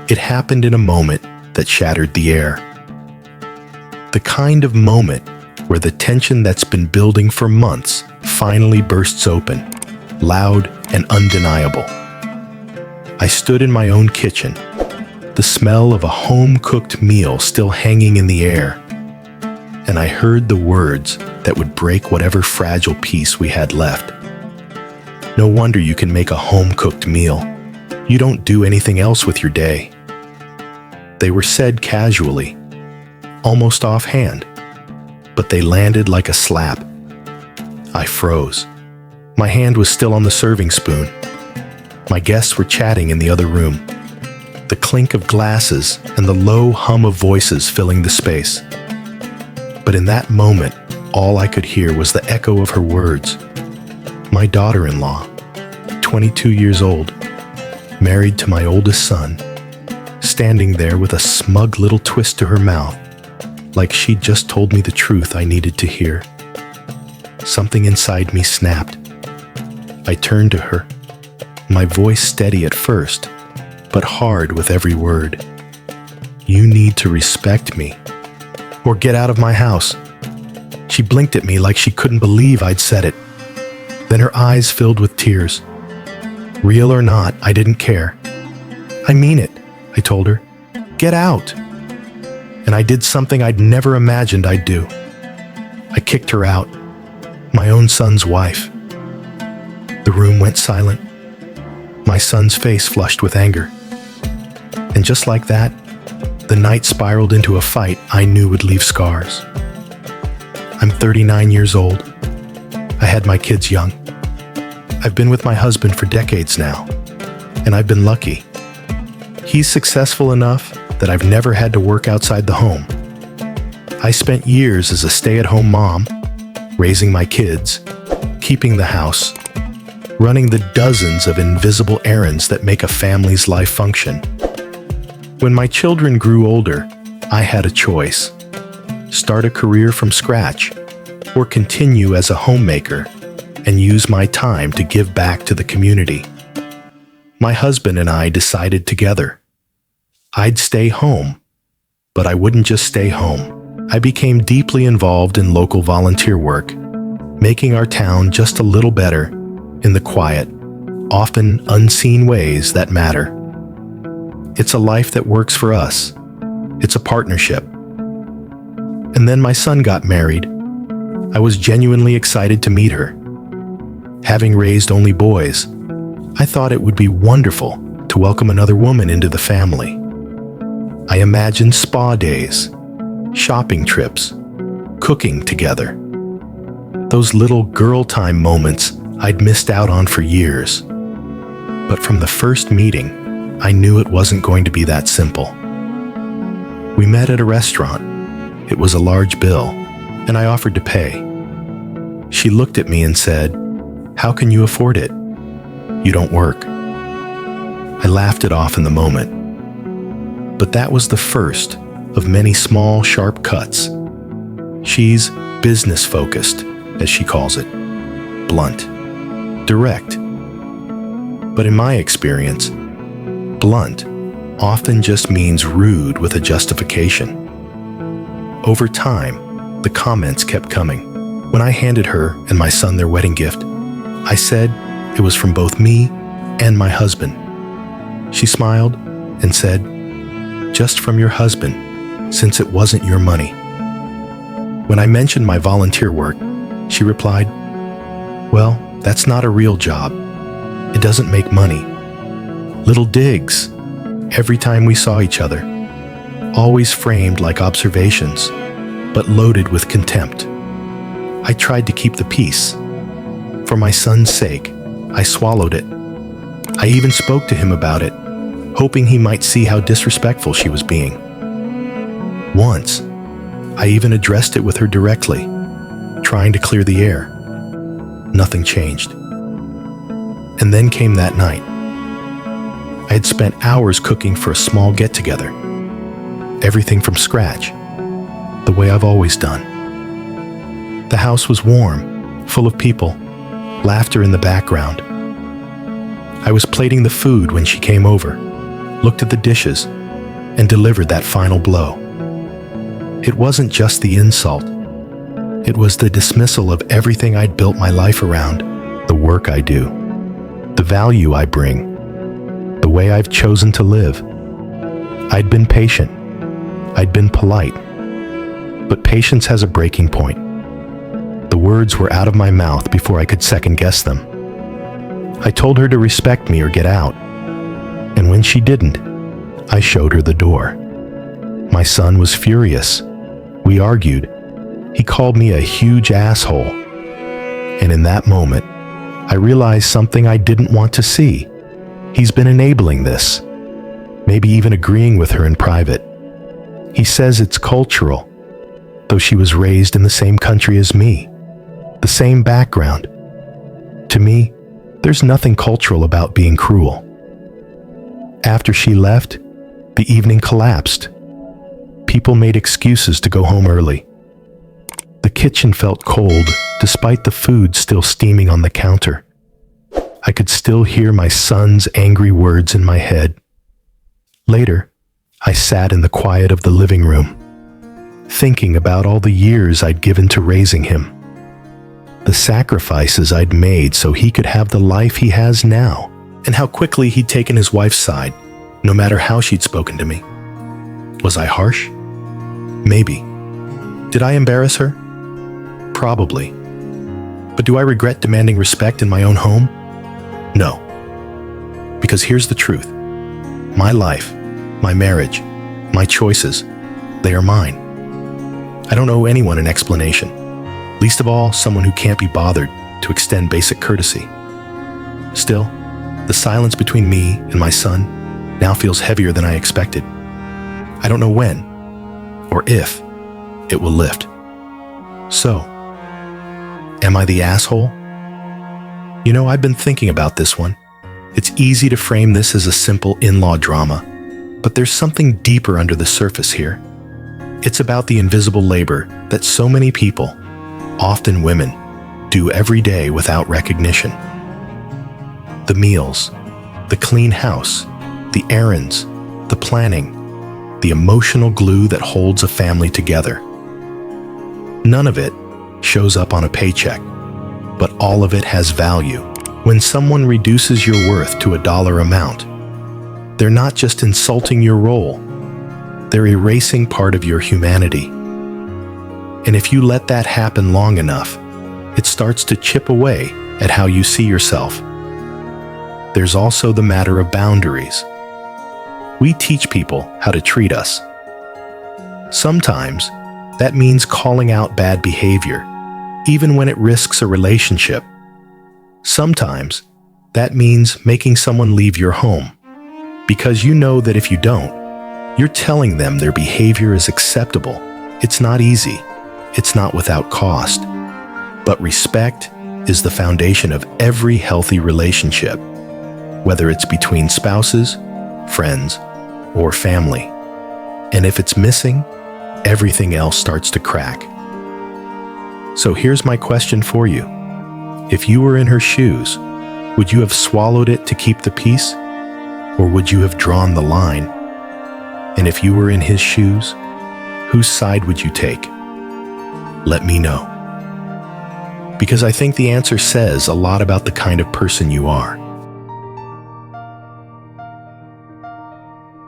It happened in a moment that shattered the air. The kind of moment where the tension that's been building for months finally bursts open, loud and undeniable. I stood in my own kitchen, the smell of a home-cooked meal still hanging in the air, and I heard the words that would break whatever fragile peace we had left. No wonder you can make a home-cooked meal. You don't do anything else with your day. They were said casually, almost offhand, but they landed like a slap. I froze. My hand was still on the serving spoon. My guests were chatting in the other room, the clink of glasses and the low hum of voices filling the space. But in that moment, all I could hear was the echo of her words. My daughter-in-law, 22 years old, married to my oldest son, standing there with a smug little twist to her mouth, like she'd just told me the truth I needed to hear. Something inside me snapped. I turned to her, my voice steady at first, but hard with every word. "You need to respect me, or get out of my house." She blinked at me like she couldn't believe I'd said it. Then her eyes filled with tears. Real or not, I didn't care. "I mean it," I told her. "Get out." And I did something I'd never imagined I'd do. I kicked her out, my own son's wife. The room went silent. My son's face flushed with anger. And just like that, the night spiraled into a fight I knew would leave scars. I'm 39 years old. I had my kids young. I've been with my husband for decades now, and I've been lucky. He's successful enough that I've never had to work outside the home. I spent years as a stay-at-home mom, raising my kids, keeping the house, running the dozens of invisible errands that make a family's life function. When my children grew older, I had a choice: start a career from scratch, or continue as a homemaker and use my time to give back to the community. My husband and I decided together. I'd stay home, but I wouldn't just stay home. I became deeply involved in local volunteer work, making our town just a little better in the quiet, often unseen ways that matter. It's a life that works for us. It's a partnership. And then my son got married. I was genuinely excited to meet her. Having raised only boys, I thought it would be wonderful to welcome another woman into the family. I imagined spa days, shopping trips, cooking together. Those little girl time moments I'd missed out on for years. But from the first meeting, I knew it wasn't going to be that simple. We met at a restaurant. It was a large bill, and I offered to pay. She looked at me and said, "How can you afford it? You don't work." I laughed it off in the moment. But that was the first of many small, sharp cuts. She's business-focused, as she calls it. Blunt. Direct. But in my experience, blunt often just means rude with a justification. Over time, the comments kept coming. When I handed her and my son their wedding gift, I said it was from both me and my husband. She smiled and said, "Just from your husband, since it wasn't your money." When I mentioned my volunteer work, she replied, "Well, that's not a real job. It doesn't make money." Little digs, every time we saw each other, always framed like observations, but loaded with contempt. I tried to keep the peace. For my son's sake, I swallowed it. I even spoke to him about it, hoping he might see how disrespectful she was being. Once, I even addressed it with her directly, trying to clear the air. Nothing changed. And then came that night. I had spent hours cooking for a small get-together. Everything from scratch, the way I've always done. The house was warm, full of people, laughter in the background. I was plating the food when she came over, looked at the dishes, and delivered that final blow. It wasn't just the insult. It was the dismissal of everything I'd built my life around, the work I do, the value I bring, the way I've chosen to live. I'd been patient. I'd been polite. But patience has a breaking point. The words were out of my mouth before I could second-guess them. I told her to respect me or get out. And when she didn't, I showed her the door. My son was furious. We argued. He called me a huge asshole. And in that moment, I realized something I didn't want to see. He's been enabling this, maybe even agreeing with her in private. He says it's cultural, though she was raised in the same country as me, the same background. To me, there's nothing cultural about being cruel. After she left, the evening collapsed. People made excuses to go home early. The kitchen felt cold, despite the food still steaming on the counter. I could still hear my son's angry words in my head. Later, I sat in the quiet of the living room, thinking about all the years I'd given to raising him, the sacrifices I'd made so he could have the life he has now, and how quickly he'd taken his wife's side, no matter how she'd spoken to me. Was I harsh? Maybe. Did I embarrass her? Probably. But do I regret demanding respect in my own home? No. Because here's the truth. My life, my marriage, my choices, they are mine. I don't owe anyone an explanation, least of all someone who can't be bothered to extend basic courtesy. Still, the silence between me and my son now feels heavier than I expected. I don't know when, or if, it will lift. So, am I the asshole? You know, I've been thinking about this one. It's easy to frame this as a simple in-law drama, but there's something deeper under the surface here. It's about the invisible labor that so many people, often women, do every day without recognition. The meals, the clean house, the errands, the planning, the emotional glue that holds a family together. None of it shows up on a paycheck, but all of it has value. When someone reduces your worth to a dollar amount, they're not just insulting your role, they're erasing part of your humanity. And if you let that happen long enough, it starts to chip away at how you see yourself. There's also the matter of boundaries. We teach people how to treat us. Sometimes, that means calling out bad behavior, even when it risks a relationship. Sometimes, that means making someone leave your home, because you know that if you don't, you're telling them their behavior is acceptable. It's not easy. It's not without cost. But respect is the foundation of every healthy relationship, whether it's between spouses, friends, or family. And if it's missing, everything else starts to crack. So here's my question for you. If you were in her shoes, would you have swallowed it to keep the peace? Or would you have drawn the line? And if you were in his shoes, whose side would you take? Let me know. Because I think the answer says a lot about the kind of person you are.